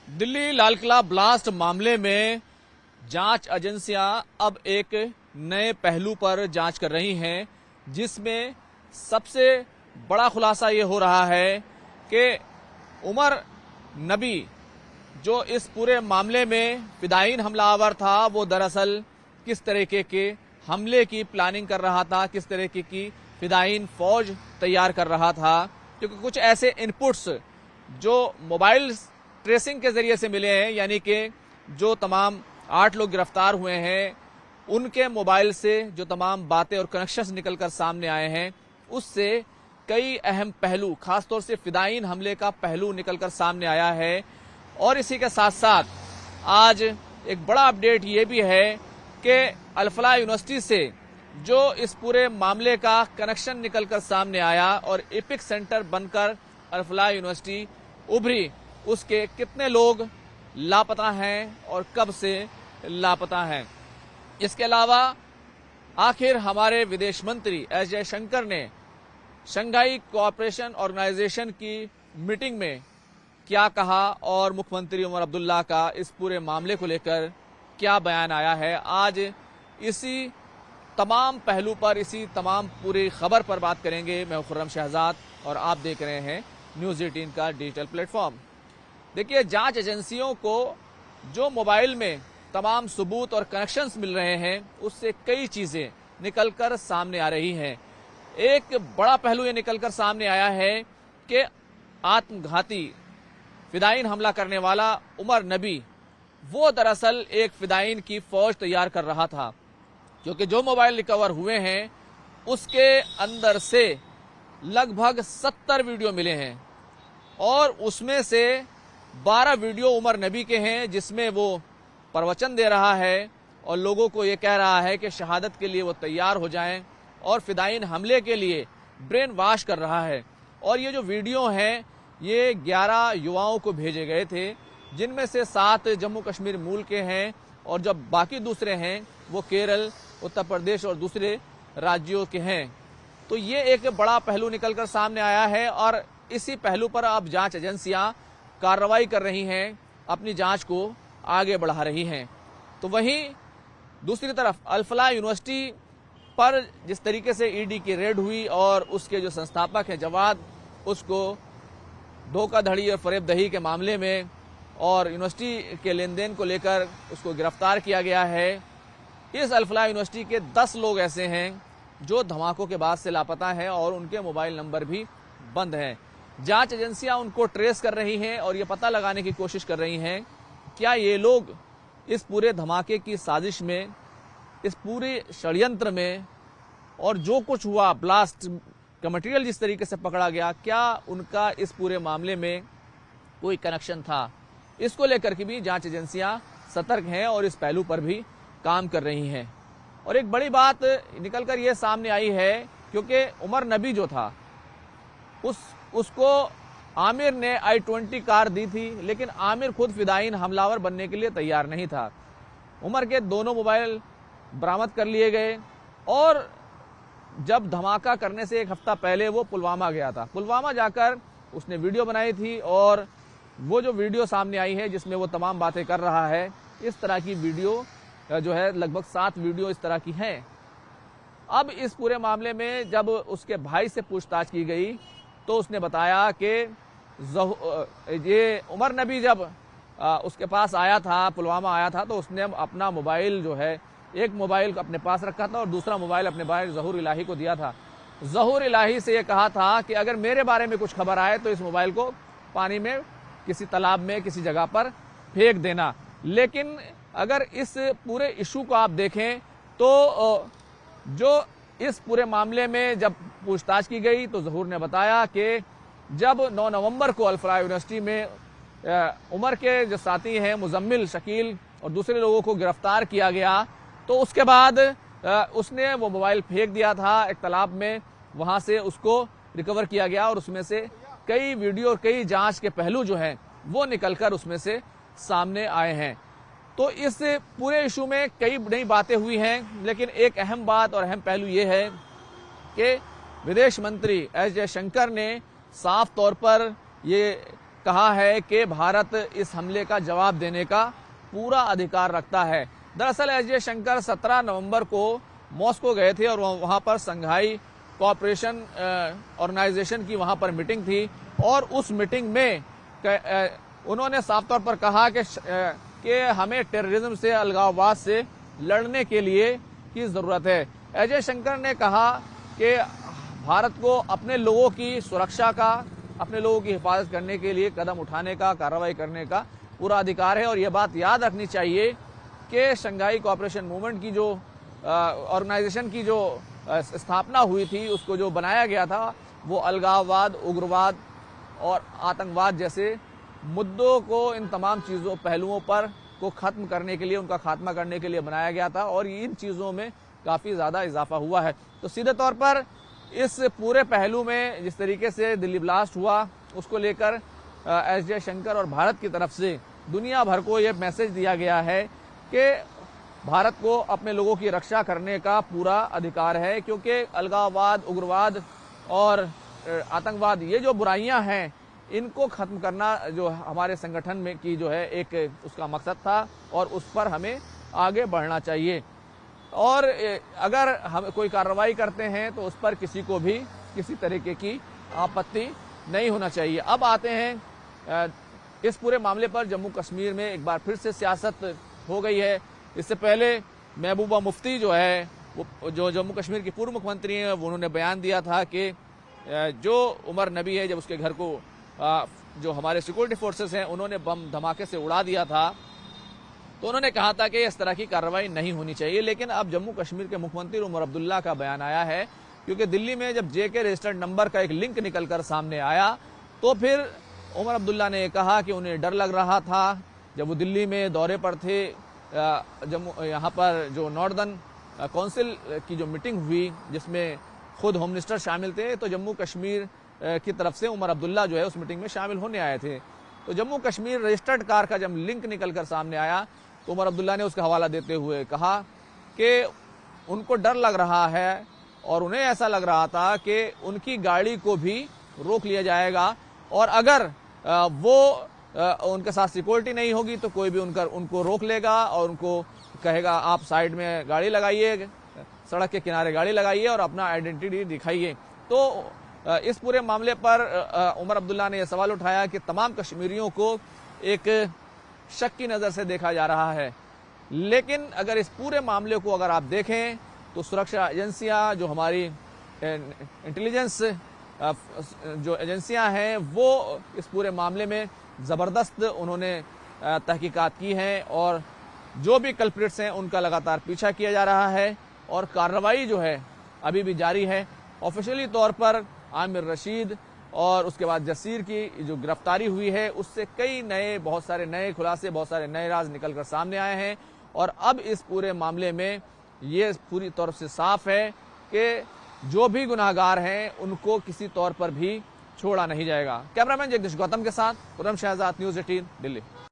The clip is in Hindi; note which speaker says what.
Speaker 1: दिल्ली लाल किला ब्लास्ट मामले में जांच एजेंसियां अब एक नए पहलू पर जांच कर रही हैं, जिसमें सबसे बड़ा खुलासा ये हो रहा है कि उमर नबी जो इस पूरे मामले में फिदायीन हमलावर था, वो दरअसल किस तरीके के हमले की प्लानिंग कर रहा था, किस तरीके की फिदायीन फौज तैयार कर रहा था। क्योंकि कुछ ऐसे इनपुट्स जो मोबाइल ट्रेसिंग के जरिए से मिले हैं, यानी कि जो तमाम 8 लोग गिरफ्तार हुए हैं उनके मोबाइल से जो तमाम बातें और कनेक्शंस निकलकर सामने आए हैं, उससे कई अहम पहलू, खासतौर से फिदायीन हमले का पहलू निकलकर सामने आया है। और इसी के साथ साथ आज एक बड़ा अपडेट ये भी है कि अल-फलाह यूनिवर्सिटी से जो इस पूरे मामले का कनेक्शन निकलकर सामने आया और एपिक सेंटर बनकर अल-फलाह यूनिवर्सिटी उभरी, उसके कितने लोग लापता हैं और कब से लापता हैं। इसके अलावा आखिर हमारे विदेश मंत्री एस जयशंकर ने शंघाई कोऑपरेशन ऑर्गेनाइजेशन की मीटिंग में क्या कहा और मुख्यमंत्री उमर अब्दुल्ला का इस पूरे मामले को लेकर क्या बयान आया है। आज इसी तमाम पहलू पर, इसी तमाम पूरी खबर पर बात करेंगे। मैं खुर्रम शहजाद और आप देख रहे हैं न्यूज़ 18 का डिजिटल प्लेटफॉर्म। देखिए, जांच एजेंसियों को जो मोबाइल में तमाम सबूत और कनेक्शंस मिल रहे हैं, उससे कई चीजें निकलकर सामने आ रही हैं। एक बड़ा पहलू ये निकलकर सामने आया है कि आत्मघाती फिदायीन हमला करने वाला उमर नबी, वो दरअसल एक फिदायीन की फौज तैयार कर रहा था। क्योंकि जो मोबाइल रिकवर हुए हैं उसके अंदर से लगभग 70 वीडियो मिले हैं और उसमें से 12 वीडियो उमर नबी के हैं, जिसमें वो प्रवचन दे रहा है और लोगों को ये कह रहा है कि शहादत के लिए वो तैयार हो जाएं और फिदायीन हमले के लिए ब्रेन वॉश कर रहा है। और ये जो वीडियो हैं ये 11 युवाओं को भेजे गए थे, जिनमें से 7 जम्मू कश्मीर मूल के हैं और जब बाकी दूसरे हैं वो केरल, उत्तर प्रदेश और दूसरे राज्यों के हैं। तो ये एक बड़ा पहलू निकलकर सामने आया है और इसी पहलू पर अब जांच एजेंसियां कार्रवाई कर रही हैं, अपनी जांच को आगे बढ़ा रही हैं। तो वहीं दूसरी तरफ अल-फलाह यूनिवर्सिटी पर जिस तरीके से ईडी की रेड हुई और उसके जो संस्थापक हैं जवाद, उसको धोखाधड़ी और फरेबदही के मामले में और यूनिवर्सिटी के लेन देन को लेकर उसको गिरफ्तार किया गया है। इस अल-फलाह यूनिवर्सिटी के 10 लोग ऐसे हैं जो धमाकों के बाद से लापता हैं और उनके मोबाइल नंबर भी बंद हैं। जांच एजेंसियां उनको ट्रेस कर रही हैं और ये पता लगाने की कोशिश कर रही हैं क्या ये लोग इस पूरे धमाके की साजिश में, इस पूरे षड्यंत्र में और जो कुछ हुआ, ब्लास्ट का मटेरियल जिस तरीके से पकड़ा गया, क्या उनका इस पूरे मामले में कोई कनेक्शन था। इसको लेकर के भी जांच एजेंसियां सतर्क हैं और इस पहलू पर भी काम कर रही हैं। और एक बड़ी बात निकलकर ये सामने आई है, क्योंकि उमर नबी जो था उसको आमिर ने i20 कार दी थी, लेकिन आमिर खुद फिदायीन हमलावर बनने के लिए तैयार नहीं था। उमर के दोनों मोबाइल बरामद कर लिए गए और जब धमाका करने से एक हफ्ता पहले वो पुलवामा गया था। पुलवामा जाकर उसने वीडियो बनाई थी और वो जो वीडियो सामने आई है जिसमें वो तमाम बातें कर रहा है, इस तरह की वीडियो जो है लगभग 7 वीडियो इस तरह की हैं। अब इस पूरे मामले में जब उसके भाई से पूछताछ की गई तो उसने बताया कि ये उमर नबी जब उसके पास आया था, पुलवामा आया था, तो उसने अपना मोबाइल जो है, एक मोबाइल अपने पास रखा था और दूसरा मोबाइल अपने भाई ज़हूर इलाही को दिया था। ज़हूर इलाही से ये कहा था कि अगर मेरे बारे में कुछ खबर आए तो इस मोबाइल को पानी में, किसी तालाब में, किसी जगह पर फेंक देना। लेकिन अगर इस पूरे इशू को आप देखें तो जो इस पूरे मामले में जब पूछताछ की गई तो ज़हूर ने बताया कि जब 9 नवंबर को अल-फलाह यूनिवर्सिटी में उमर के जो साथी हैं मुजम्मिल, शकील और दूसरे लोगों को गिरफ्तार किया गया, तो उसके बाद उसने वो मोबाइल फेंक दिया था एक तालाब में। वहाँ से उसको रिकवर किया गया और उसमें से कई वीडियो और कई जांच के पहलू जो हैं वो निकलकर उसमें से सामने आए हैं। तो इस पूरे इशू में कई नई बातें हुई हैं, लेकिन एक अहम बात और अहम पहलू ये है कि विदेश मंत्री एस जयशंकर ने साफ तौर पर ये कहा है कि भारत इस हमले का जवाब देने का पूरा अधिकार रखता है। दरअसल एस जयशंकर 17 नवंबर को मॉस्को गए थे और वहां पर संघाई कोऑपरेशन ऑर्गेनाइजेशन की वहां पर मीटिंग थी और उस मीटिंग में उन्होंने साफ तौर पर कहा कि हमें टेररिज्म से, अलगाववाद से लड़ने के लिए की जरूरत है। एस जयशंकर ने कहा कि भारत को अपने लोगों की सुरक्षा का, अपने लोगों की हिफाजत करने के लिए कदम उठाने का, कार्रवाई करने का पूरा अधिकार है और यह बात याद रखनी चाहिए कि शंघाई कोऑपरेशन मूवमेंट की जो ऑर्गेनाइजेशन की जो स्थापना हुई थी, उसको जो बनाया गया था, वो अलगाववाद, उग्रवाद और आतंकवाद जैसे मुद्दों को, इन तमाम चीज़ों, पहलुओं पर को खत्म करने के लिए, उनका खात्मा करने के लिए बनाया गया था और इन चीज़ों में काफ़ी ज़्यादा इजाफा हुआ है। तो सीधे तौर पर इस पूरे पहलू में जिस तरीके से दिल्ली ब्लास्ट हुआ, उसको लेकर एस जयशंकर और भारत की तरफ से दुनिया भर को यह मैसेज दिया गया है कि भारत को अपने लोगों की रक्षा करने का पूरा अधिकार है, क्योंकि अलगाववाद, उग्रवाद और आतंकवाद, ये जो बुराइयां हैं, इनको खत्म करना जो हमारे संगठन में की जो है एक उसका मकसद था और उस पर हमें आगे बढ़ना चाहिए। और अगर हम कोई कार्रवाई करते हैं तो उस पर किसी को भी किसी तरीके की आपत्ति नहीं होना चाहिए। अब आते हैं इस पूरे मामले पर जम्मू कश्मीर में एक बार फिर से सियासत हो गई है। इससे पहले महबूबा मुफ्ती जो है, वो जो जम्मू कश्मीर की पूर्व मुख्यमंत्री हैं, उन्होंने बयान दिया था कि जो उमर नबी है, जब उसके घर को जो हमारे सिक्योरिटी फोर्सेस हैं उन्होंने बम धमाके से उड़ा दिया था, तो उन्होंने कहा था कि इस तरह की कार्रवाई नहीं होनी चाहिए। लेकिन अब जम्मू कश्मीर के मुख्यमंत्री उमर अब्दुल्ला का बयान आया है, क्योंकि दिल्ली में जब जेके रजिस्टर्ड नंबर का एक लिंक निकलकर सामने आया, तो फिर उमर अब्दुल्ला ने कहा कि उन्हें डर लग रहा था। जब वो दिल्ली में दौरे पर थे, जम्मू यहाँ पर जो नॉर्दर्न काउंसिल की जो मीटिंग हुई, जिसमें खुद होम मिनिस्टर शामिल थे, तो जम्मू कश्मीर की तरफ से उमर अब्दुल्ला जो है उस मीटिंग में शामिल होने आए थे। तो जम्मू कश्मीर रजिस्टर्ड कार का जब लिंक निकलकर सामने आया, तो उमर अब्दुल्ला ने उसका हवाला देते हुए कहा कि उनको डर लग रहा है और उन्हें ऐसा लग रहा था कि उनकी गाड़ी को भी रोक लिया जाएगा और अगर वो उनके साथ सिक्योरिटी नहीं होगी तो कोई भी उनको रोक लेगा और उनको कहेगा आप साइड में गाड़ी लगाइए, सड़क के किनारे गाड़ी लगाइए और अपना आइडेंटिटी दिखाइए। तो इस पूरे मामले पर उमर अब्दुल्ला ने यह सवाल उठाया कि तमाम कश्मीरियों को एक शक की नज़र से देखा जा रहा है। लेकिन अगर इस पूरे मामले को अगर आप देखें तो सुरक्षा एजेंसियां, जो हमारी इंटेलिजेंस जो एजेंसियां हैं, वो इस पूरे मामले में ज़बरदस्त उन्होंने तहकीकात की हैं और जो भी कल्प्रिट्स हैं उनका लगातार पीछा किया जा रहा है और कार्रवाई जो है अभी भी जारी है। ऑफिशियली तौर पर आमिर रशीद और उसके बाद जसीर की जो गिरफ्तारी हुई है, उससे कई नए, बहुत सारे नए खुलासे, बहुत सारे नए राज निकलकर सामने आए हैं और अब इस पूरे मामले में ये पूरी तौर से साफ है कि जो भी गुनाहगार हैं उनको किसी तौर पर भी छोड़ा नहीं जाएगा। कैमरामैन जगदीश गौतम के साथ खुर्रम शहजाद, न्यूज़ 18 दिल्ली।